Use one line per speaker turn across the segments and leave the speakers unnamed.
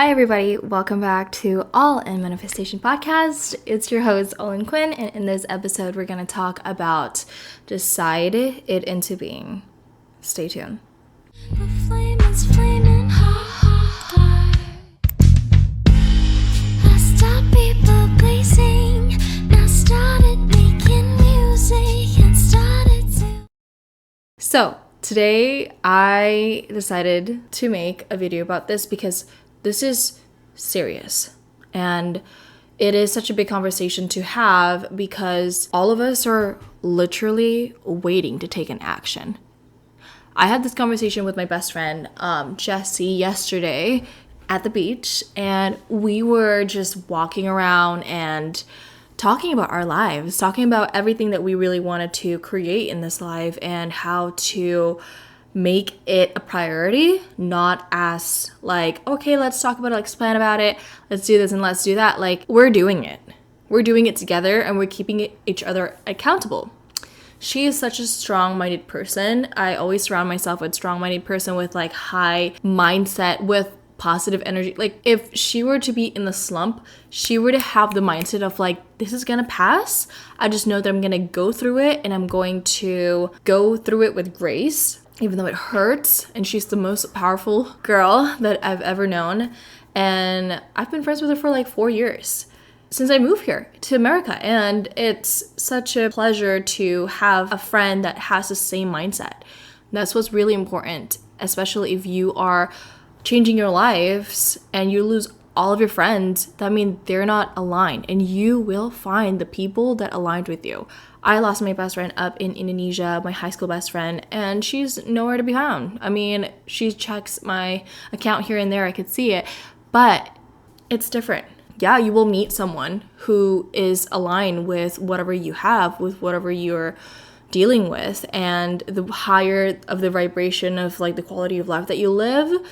Hi everybody, welcome back to All in Manifestation Podcast. It's your host, Olin Quinn, and in this episode we're going to talk about decide it into being. Stay tuned. The flame is flaming hot. I stopped people blazing, now started making music and started to... So, today I decided to make a video about this because this is serious, and it is such a big conversation to have because all of us are literally waiting to take an action. I had this conversation with my best friend, Jessie, yesterday at the beach, and we were just walking around and talking about our lives, talking about everything that we really wanted to create in this life and how to make it a priority, not as like, okay, let's talk about it, let's plan about it, let's do this and let's do that. Like, we're doing it. We're doing it together and we're keeping each other accountable. She is such a strong-minded person. I always surround myself with strong-minded person with like high mindset, with positive energy. Like, if she were to be in the slump, she were to have the mindset of like, this is gonna pass. I just know that I'm gonna go through it and I'm going to go through it with grace, even though it hurts. And she's the most powerful girl that I've ever known. And I've been friends with her for like 4 years since I moved here to America. And it's such a pleasure to have a friend that has the same mindset. That's what's really important, especially if you are changing your lives and you lose all of your friends. That means they're not aligned, and you will find the people that aligned with you. I lost my best friend up in Indonesia, my high school best friend, and she's nowhere to be found. I mean, she checks my account here and there, I could see it, but it's different. Yeah, you will meet someone who is aligned with whatever you have, with whatever you're dealing with, and the higher of the vibration of like the quality of life that you live,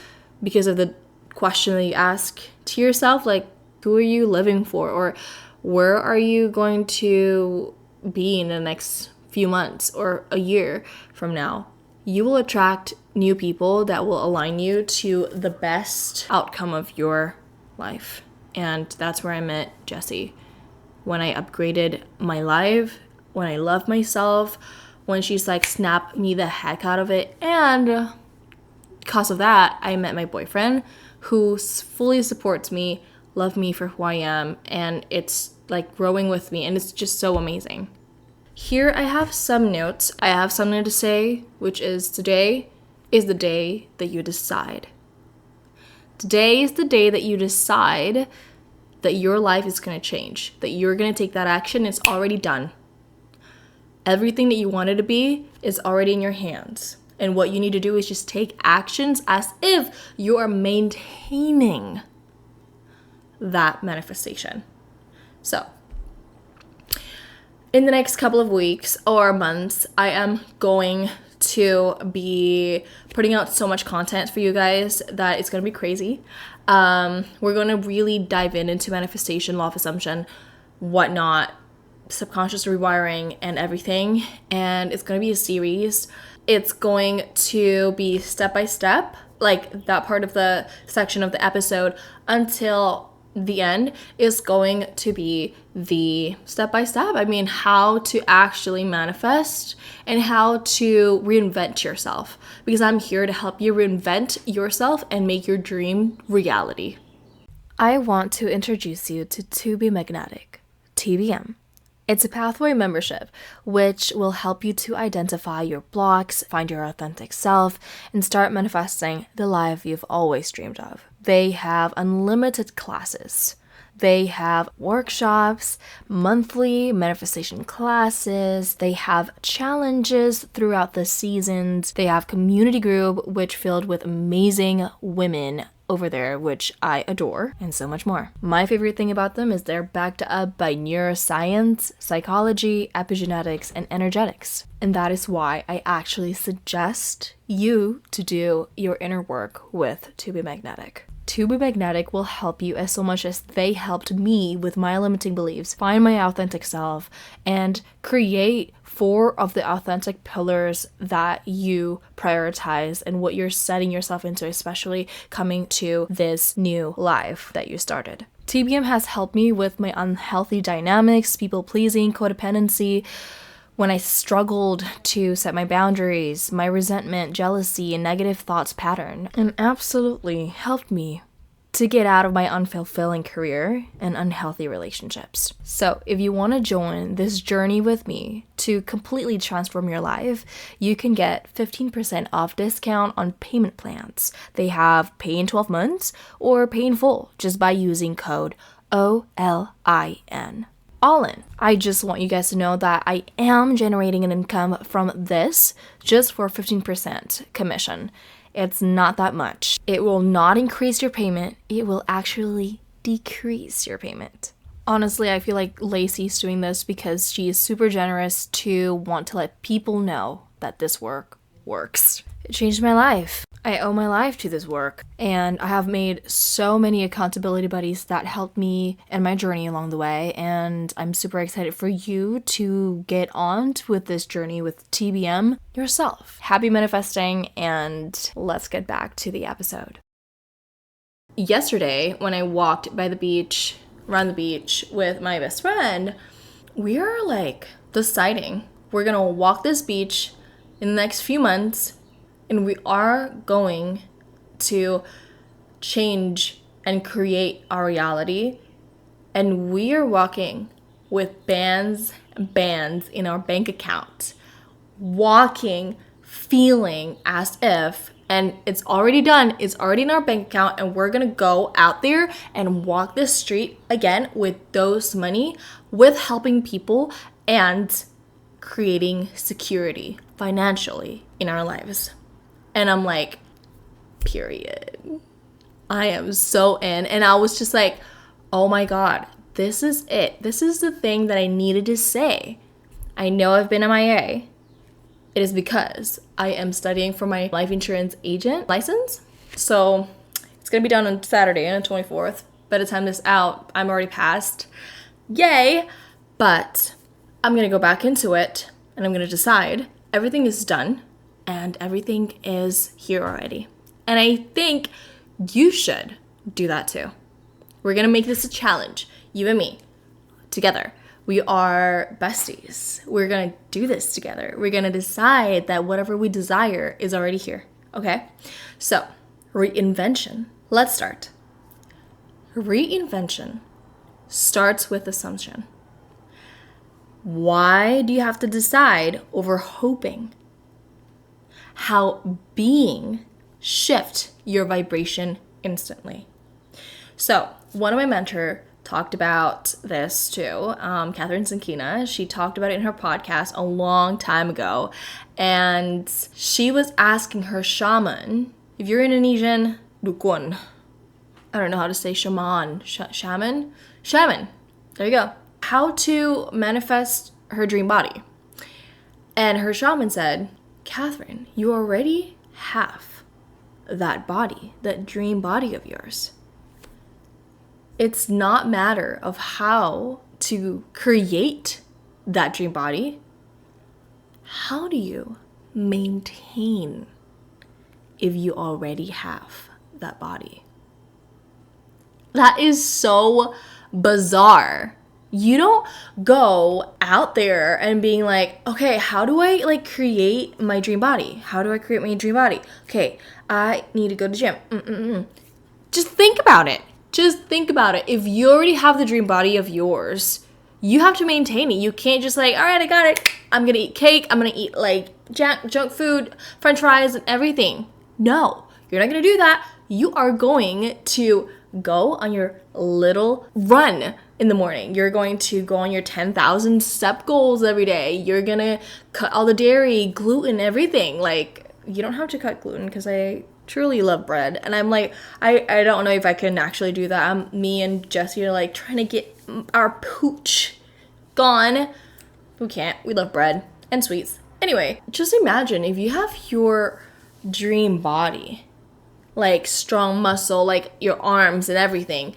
because of the question that you ask to yourself, like, who are you living for, or where are you going to be in the next few months or a year from now. You will attract new people that will align you to the best outcome of your life. And that's where I met Jessie. When I upgraded my life, when I loved myself, when she's like snapped me the heck out of it. And because of that, I met my boyfriend who fully supports me, loves me for who I am, and it's like growing with me, and it's just so amazing. Here I have some notes. I have something to say, which is today is the day that you decide. Today is the day that you decide that your life is going to change, that you're going to take that action. It's already done. Everything that you wanted to be is already in your hands. And what you need to do is just take actions as if you are maintaining that manifestation. So, in the next couple of weeks or months, I am going to be putting out so much content for you guys that it's going to be crazy. We're going to really dive into manifestation, law of assumption, whatnot, subconscious rewiring, and everything. And it's going to be a series. It's going to be step by step, like that part of the section of the episode until the end is going to be the step by step. I mean, how to actually manifest and how to reinvent yourself, because I'm here to help you reinvent yourself and make your dream reality. I want to introduce you to Be Magnetic, TBM. It's a pathway membership, which will help you to identify your blocks, find your authentic self, and start manifesting the life you've always dreamed of. They have unlimited classes. They have workshops, monthly manifestation classes. They have challenges throughout the seasons. They have community group, which filled with amazing women over there, which I adore, and so much more. My favorite thing about them is they're backed up by neuroscience, psychology, epigenetics, and energetics. And that is why I actually suggest you to do your inner work with To Be Magnetic. To Be Magnetic will help you as so much as they helped me with my limiting beliefs, find my authentic self, and create 4 of the authentic pillars that you prioritize and what you're setting yourself into, especially coming to this new life that you started. TBM has helped me with my unhealthy dynamics, people-pleasing, codependency, when I struggled to set my boundaries, my resentment, jealousy, and negative thoughts pattern, and absolutely helped me to get out of my unfulfilling career and unhealthy relationships. So if you want to join this journey with me to completely transform your life, you can get 15% off discount on payment plans. They have pay in 12 months or pay in full just by using code OLIN. All in. I just want you guys to know that I am generating an income from this just for 15% commission. It's not that much. It will not increase your payment. It will actually decrease your payment. Honestly, I feel like Lacey's doing this because she is super generous to want to let people know that this work works. It changed my life. I owe my life to this work, and I have made so many accountability buddies that helped me in my journey along the way, and I'm super excited for you to get on with this journey with TBM yourself. Happy manifesting, and let's get back to the episode. Yesterday, when I walked by the beach, around the beach with my best friend, we are like deciding we're gonna walk this beach in the next few months, and we are going to change and create our reality. And we are walking with bands in our bank account. Walking, feeling as if, and it's already done, it's already in our bank account, and we're gonna go out there and walk this street again with those money, with helping people and creating security financially in our lives. And I'm like, period. I am so in. And I was just like, oh my God, this is it. This is the thing that I needed to say. I know I've been MIA. It is because I am studying for my life insurance agent license. So it's going to be done on Saturday, on the 24th. By the time this out, I'm already passed. Yay! But I'm going to go back into it and I'm going to decide everything is done. And everything is here already. And I think you should do that too. We're going to make this a challenge. You and me, together. We are besties. We're going to do this together. We're going to decide that whatever we desire is already here. Okay? So, reinvention. Let's start. Reinvention starts with assumption. Why do you have to decide over hoping? How being shift your vibration instantly. So one of my mentors talked about this too, Catherine Sankina. She talked about it in her podcast a long time ago, and she was asking her shaman, if you're Indonesian, dukun. I don't know how to say shaman. Shaman. There you go. How to manifest her dream body. And her shaman said, Catherine, you already have that body, that dream body of yours. It's not matter of how to create that dream body. How do you maintain if you already have that body? That is so bizarre. You don't go out there and being like, okay, how do I create my dream body? How do I create my dream body? Okay, I need to go to the gym. Just think about it. If you already have the dream body of yours, you have to maintain it. You can't just all right, I got it. I'm going to eat cake. I'm going to eat junk food, french fries and everything. No, you're not going to do that. You are going to go on your little run in the morning. You're going to go on your 10,000 step goals every day. You're going to cut all the dairy, gluten, everything. You don't have to cut gluten because I truly love bread. And I'm I don't know if I can actually do that. Me and Jessie are trying to get our pooch gone. We can't. We love bread and sweets. Anyway, just imagine if you have your dream body. like strong muscle, like your arms and everything.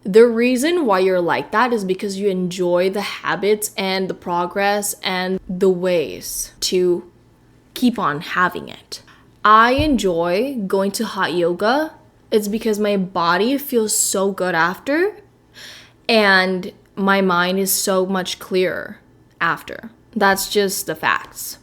The reason why you're like that is because you enjoy the habits and the progress and the ways to keep on having it. I enjoy going to hot yoga. It's because my body feels so good after, and my mind is so much clearer after. That's just the facts.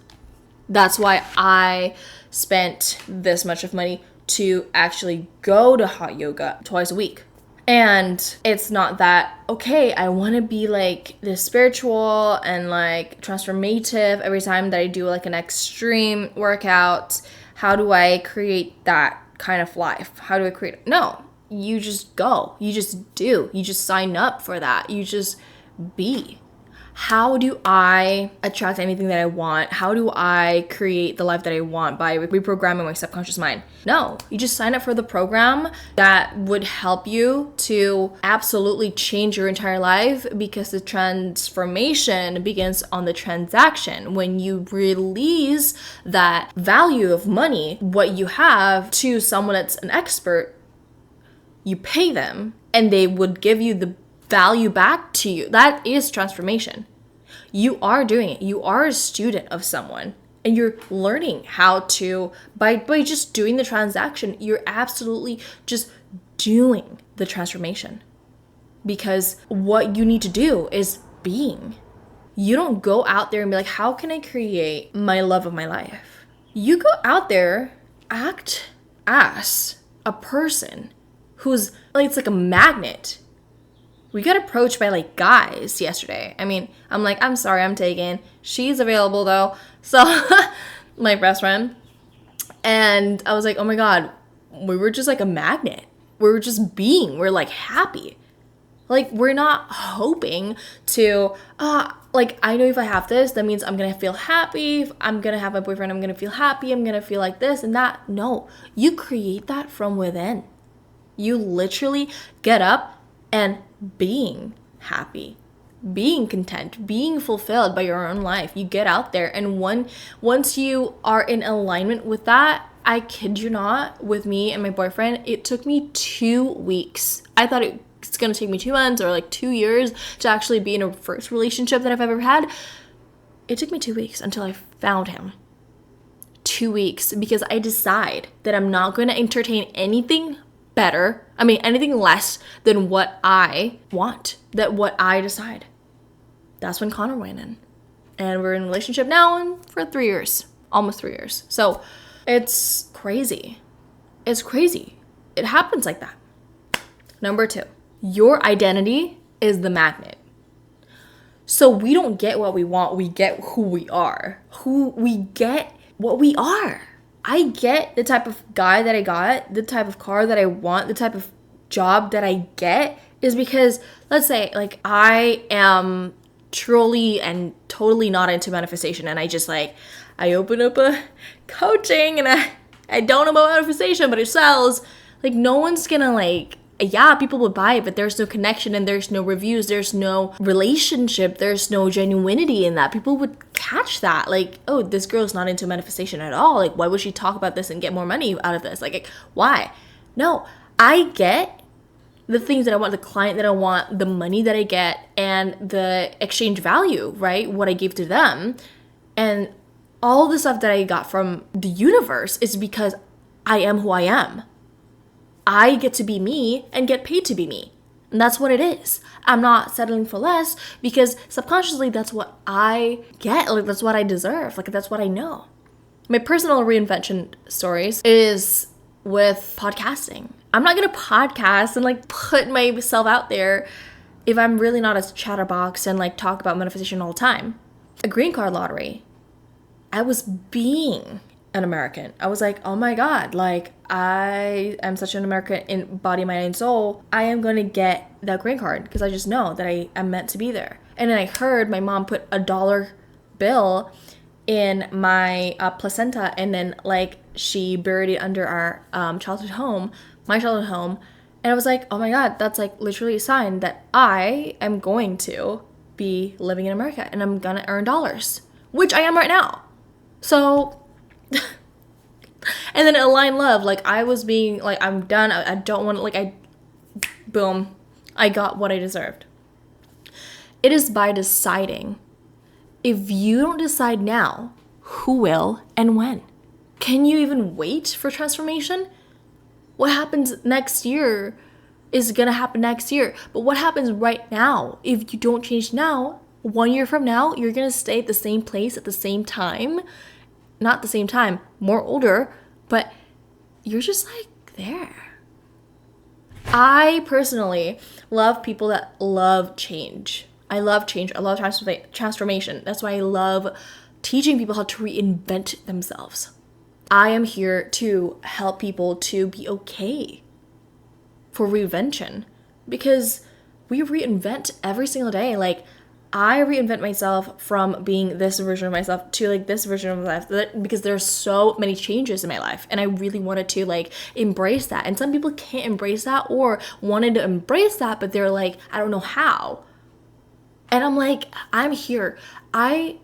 That's why I spent this much of money to actually go to hot yoga twice a week. And it's not that, okay, I want to be like this spiritual and like transformative every time that I do like an extreme workout. How do I create that kind of life? How do I create it? No, you just go. You just do. You just sign up for that. You just be. How do I attract anything that I want? How do I create the life that I want by reprogramming my subconscious mind? No, you just sign up for the program that would help you to absolutely change your entire life, because the transformation begins on the transaction. When you release that value of money, what you have, to someone that's an expert, you pay them and they would give you the value back to you. That is transformation. You are doing it. You are a student of someone and you're learning how to, by just doing the transaction, you're absolutely just doing the transformation, because what you need to do is being. You don't go out there and be like, how can I create my love of my life? You go out there, act as a person who's like, it's like a magnet. We got approached by like guys yesterday. I mean, I'm like, I'm sorry, I'm taken. She's available though. So my best friend. And I was like, oh my God, we were just like a magnet. We were just being, we're like happy. Like we're not hoping to, like I know if I have this, that means I'm going to feel happy. If I'm going to have a boyfriend, I'm going to feel happy. I'm going to feel like this and that. No, you create that from within. You literally get up and being happy, being content, being fulfilled by your own life. You get out there, and once you are in alignment with that, I kid you not, with me and my boyfriend, it took me 2 weeks. I thought it's gonna take me 2 months or like 2 years to actually be in a first relationship that I've ever had. It took me 2 weeks until I found him. 2 weeks, because I decide that I'm not going to entertain anything better. I mean, anything less than what I want, that what I decide. That's when Connor went in. And we're in a relationship now and for 3 years, almost 3 years. So it's crazy. It's crazy. It happens like that. Number 2, your identity is the magnet. So we don't get what we want. We get who we are. We get what we are. I get the type of guy that I got, the type of car that I want, the type of job that I get is because, let's say, like I am truly and totally not into manifestation, and I just like, I open up a coaching and I don't know about manifestation, but it sells. Like no one's gonna like, yeah, people would buy it, but there's no connection and there's no reviews, there's no relationship, there's no genuinity in that. People would catch that, like, oh, this girl's not into manifestation at all. Like, why would she talk about this and get more money out of this? Like why? No, I get the things that I want, the client that I want, the money that I get, and the exchange value, right? What I give to them. And all the stuff that I got from the universe is because I am who I am. I get to be me and get paid to be me. And that's what it is. I'm not settling for less because subconsciously that's what I get. Like that's what I deserve. Like that's what I know. My personal reinvention stories is with podcasting. I'm not going to podcast and like put myself out there if I'm really not a chatterbox and like talk about manifestation all the time. A green card lottery. I was being an American. I was like, oh my God, like I am such an American in body, mind, and soul. I am going to get that green card because I just know that I am meant to be there. And then I heard my mom put a dollar bill in my placenta, and then like she buried it under our my childhood home. And I was like, oh my God, that's like literally a sign that I am going to be living in America and I'm going to earn dollars, which I am right now. So And then align love, like I was being like, I'm done, I don't want, like boom, I got what I deserved. It is by deciding. If you don't decide now, who will and when? Can you even wait for transformation? What happens next year is gonna happen next year. But what happens right now? If you don't change now, 1 year from now, you're gonna stay at the same place at the same time. Not the same time, more older, but you're just like there. I personally love people that love change. I love change. I love transformation. That's why I love teaching people how to reinvent themselves. I am here to help people to be okay for reinvention, because we reinvent every single day. Like, I reinvent myself from being this version of myself to like this version of myself, because there's so many changes in my life, and I really wanted to like embrace that. And some people can't embrace that, or wanted to embrace that, but they're like, I don't know how. And I'm like, I'm here. I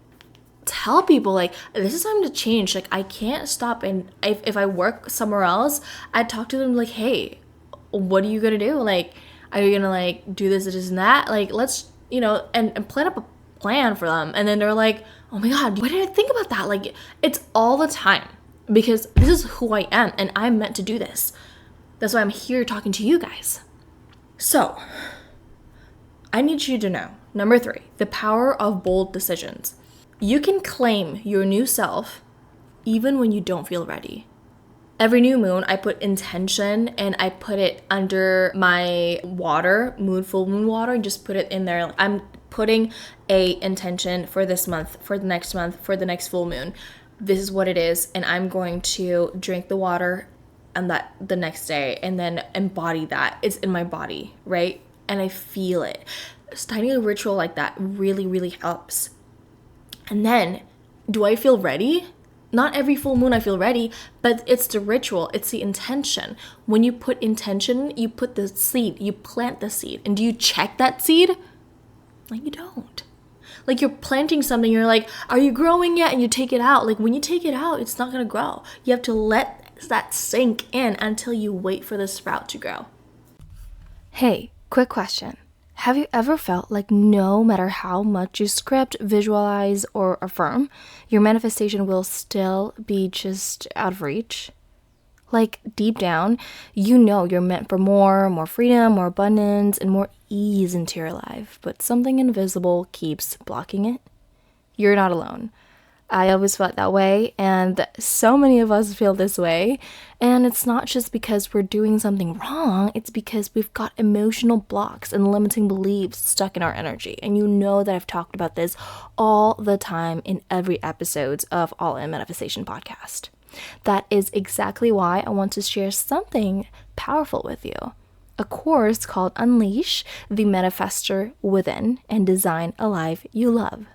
tell people like, this is time to change. Like, I can't stop. And if I work somewhere else, I talk to them like, hey, what are you gonna do? Like, are you gonna like do this and that? Like, let's, and plan up a plan for them. And then they're like, oh my God, why did I think about that? Like, it's all the time, because this is who I am and I'm meant to do this. That's why I'm here talking to you guys. So I need you to know, number 3, the power of bold decisions. You can claim your new self even when you don't feel ready. Every new moon, I put intention and I put it under my water, full moon water, and just put it in there. I'm putting a intention for this month, for the next full moon. This is what it is, and I'm going to drink the water and that the next day, and then embody that. It's in my body, right? And I feel it. Starting a ritual like that really, really helps. And then, do I feel ready? Not every full moon I feel ready, but it's the ritual, it's the intention. When you put intention, you put the seed, you plant the seed. And do you check that seed? Like, you don't. Like, you're planting something, you're like, are you growing yet? And you take it out. Like, when you take it out, it's not gonna grow. You have to let that sink in until you wait for the sprout to grow. Hey, quick question. Have you ever felt like no matter how much you script, visualize, or affirm, your manifestation will still be just out of reach? Like, deep down, you know you're meant for more freedom, more abundance, and more ease into your life, but something invisible keeps blocking it? You're not alone. I always felt that way, and so many of us feel this way. And it's not just because we're doing something wrong, it's because we've got emotional blocks and limiting beliefs stuck in our energy. And you know that I've talked about this all the time in every episode of All In Manifestation podcast. That is exactly why I want to share something powerful with you. A course called Unleash the Manifesttor Within and Design a Life You Love.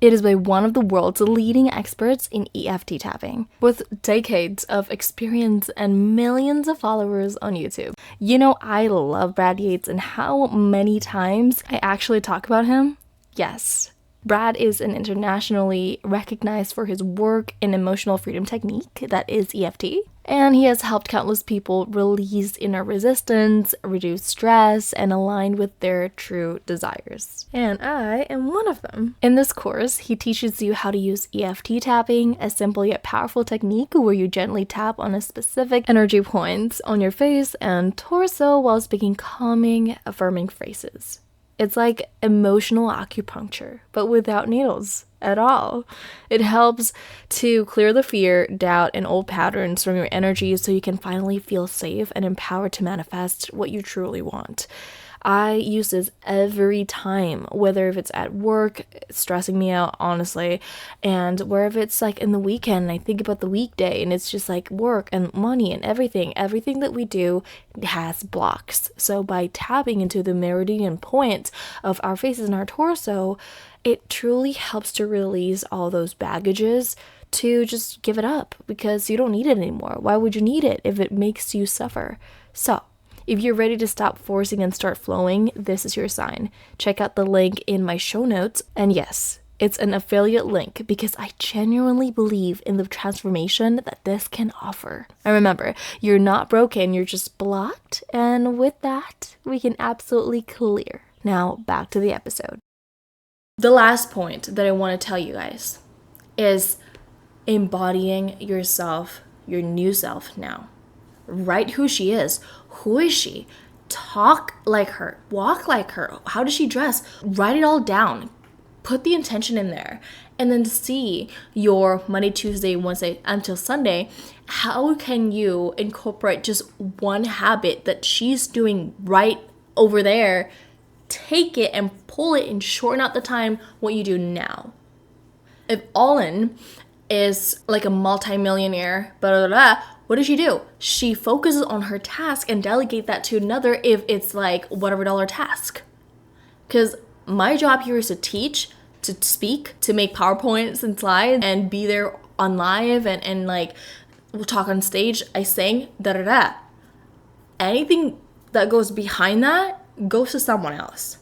It is by one of the world's leading experts in EFT tapping, with decades of experience and millions of followers on YouTube. You know, I love Brad Yates, and how many times I actually talk about him? Yes. Brad is an internationally recognized for his work in emotional freedom technique, that is EFT, and he has helped countless people release inner resistance, reduce stress, and align with their true desires. And I am one of them. In this course, he teaches you how to use EFT tapping, a simple yet powerful technique where you gently tap on a specific energy point on your face and torso while speaking calming, affirming phrases. It's like emotional acupuncture, but without needles at all. It helps to clear the fear, doubt, and old patterns from your energy so you can finally feel safe and empowered to manifest what you truly want. I use this every time, whether if it's at work, it's stressing me out, honestly, and wherever it's like in the weekend, I think about the weekday, and it's just like work and money and everything that we do has blocks. So by tapping into the meridian point of our faces and our torso, it truly helps to release all those baggages, to just give it up, because you don't need it anymore. Why would you need it if it makes you suffer? So if you're ready to stop forcing and start flowing, this is your sign. Check out the link in my show notes. And yes, it's an affiliate link because I genuinely believe in the transformation that this can offer. And remember, you're not broken, you're just blocked. And with that, we can absolutely clear. Now, back to the episode. The last point that I want to tell you guys is embodying yourself, your new self now. Write who she is. Who is she? Talk like her. Walk like her. How does she dress? Write it all down. Put the intention in there. And then see your Monday, Tuesday, Wednesday until Sunday. How can you incorporate just one habit that she's doing right over there? Take it and pull it and shorten out the time what you do now. If Olin is like a multimillionaire, blah, blah, blah, what does she do? She focuses on her task and delegate that to another if it's like whatever dollar task. Because my job here is to teach, to speak, to make PowerPoints and slides and be there on live and like we'll talk on stage. I sing, da da da. Anything that goes behind that goes to someone else.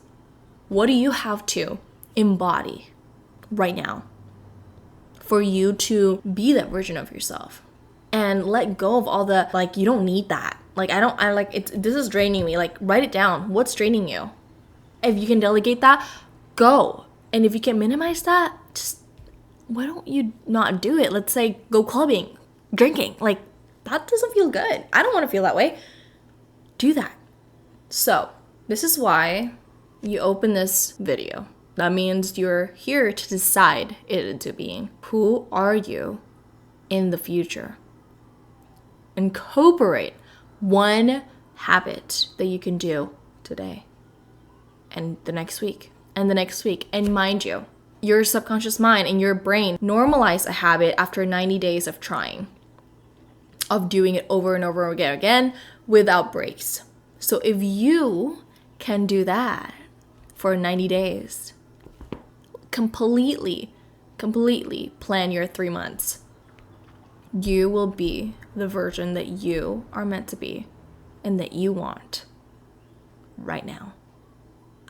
What do you have to embody right now for you to be that version of yourself? And let go of all the, like, you don't need that. Like, this is draining me. Like, write it down. What's draining you? If you can delegate that, go. And if you can minimize that, just, why don't you not do it? Let's say, go clubbing, drinking. Like, that doesn't feel good. I don't want to feel that way. Do that. So, this is why you open this video. That means you're here to decide it into being. Who are you in the future? Incorporate one habit that you can do today and the next week and the next week. And mind you, your subconscious mind and your brain normalize a habit after 90 days of trying, of doing it over and over again without breaks. So if you can do that for 90 days, completely plan your 3 months, you will be the version that you are meant to be and that you want right now.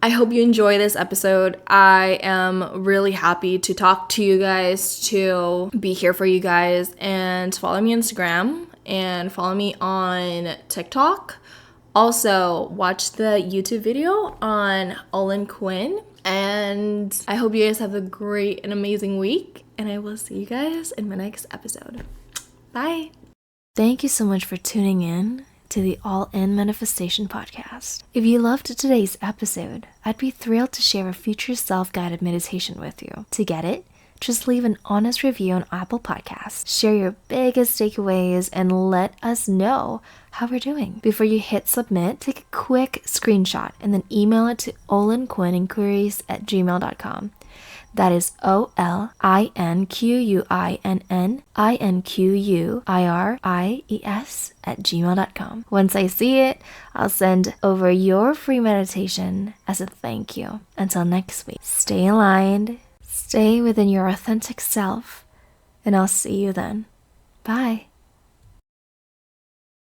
I hope you enjoy this episode. I am really happy to talk to you guys, to be here for you guys, and follow me on Instagram and follow me on TikTok. Also, watch the YouTube video on Olin Quinn. And I hope you guys have a great and amazing week. And I will see you guys in my next episode. Bye. Thank you so much for tuning in to the All In Manifestation podcast. If you loved today's episode, I'd be thrilled to share a future self-guided meditation with you. To get it, just leave an honest review on Apple Podcasts. Share your biggest takeaways and let us know how we're doing. Before you hit submit, take a quick screenshot and then email it to olinquininquiries@gmail.com. That is OLINQUINNINQUIRIES@gmail.com. Once I see it, I'll send over your free meditation as a thank you. Until next week, stay aligned, stay within your authentic self, and I'll see you then. Bye.